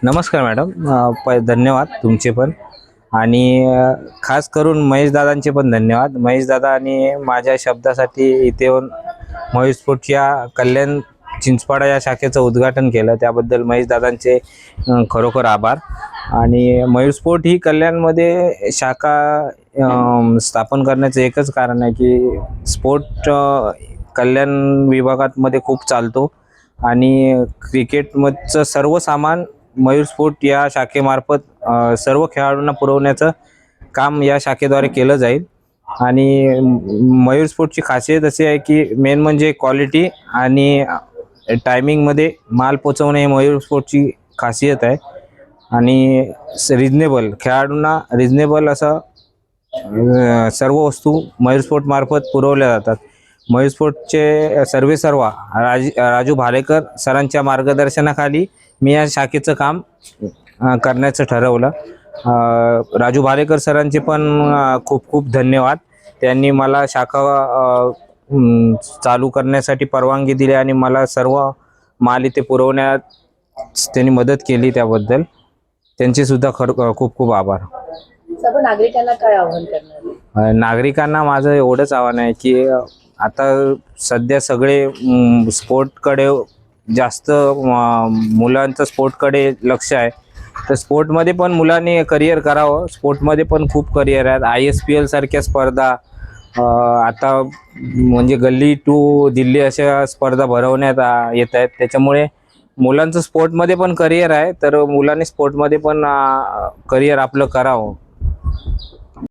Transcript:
नमस्कार मॅडम. धन्यवाद तुमचे पण. आणि खास करून महेश दादांचे पण धन्यवाद. महेश दादा आणि माझ्या शब्दासाठी इथे येऊन मयूर स्पोर्टच्या कल्याण चिंचपाडा या शाखेचं उद्घाटन केलं, त्याबद्दल महेश दादांचे खरोखर आभार. आणि मयूर स्पोर्ट ही कल्याणमध्ये शाखा स्थापन करण्याचं एकच कारण आहे की स्पोर्ट कल्याण विभागात मध्ये खूप चालतो आणि क्रिकेटमधचं सर्व सामान मयूर स्पोर्ट या शाखेमार्फत सर्व खेळाडूंना पुरवण्याचं काम या शाखेद्वारे केलं जाईल. आणि मयूर स्पोर्टची खासियत अशी आहे की मेन म्हणजे क्वालिटी आणि टायमिंगमध्ये माल पोचवणे हे मयूर स्पोर्टची खासियत आहे. आणि रिजनेबल खेळाडूंना रिजनेबल असं सर्व वस्तू मयूर स्पोर्ट मार्फत पुरवल्या जातात. मयूर स्पोर्टचे सर्वेसर्वा राजू भालेकर सरांच्या मार्गदर्शनाखाली मी या शाखेचं काम करण्याचं ठरवलं. राजू भालेकर सरांचे पण खूप खूप धन्यवाद. त्यांनी मला शाखा चालू करण्यासाठी परवानगी दिली आणि मला सर्व माल इथे पुरवण्यात त्यांनी मदत केली, त्याबद्दल त्यांचे सुद्धा खूप खूप आभार. सर्व नागरिकांना काय आवाहन करणार? नागरिकांना माझं एवढंच आव्हान आहे की आता सध्या सगळे स्पोर्टकडे जास्त मुलांचं स्पोर्टकडे लक्ष आहे. तर स्पोर्टमध्ये पण मुलांनी करिअर करावं. स्पोर्टमध्ये पण खूप करिअर आहेत. ISPL सारख्या स्पर्धा आता म्हणजे गल्ली टू दिल्ली अशा स्पर्धा भरवण्यात येत आहेत. त्याच्यामुळे मुलांचं स्पोर्टमध्ये पण करिअर आहे, तर मुलांनी स्पोर्टमध्ये पण करिअर आपलं करावं.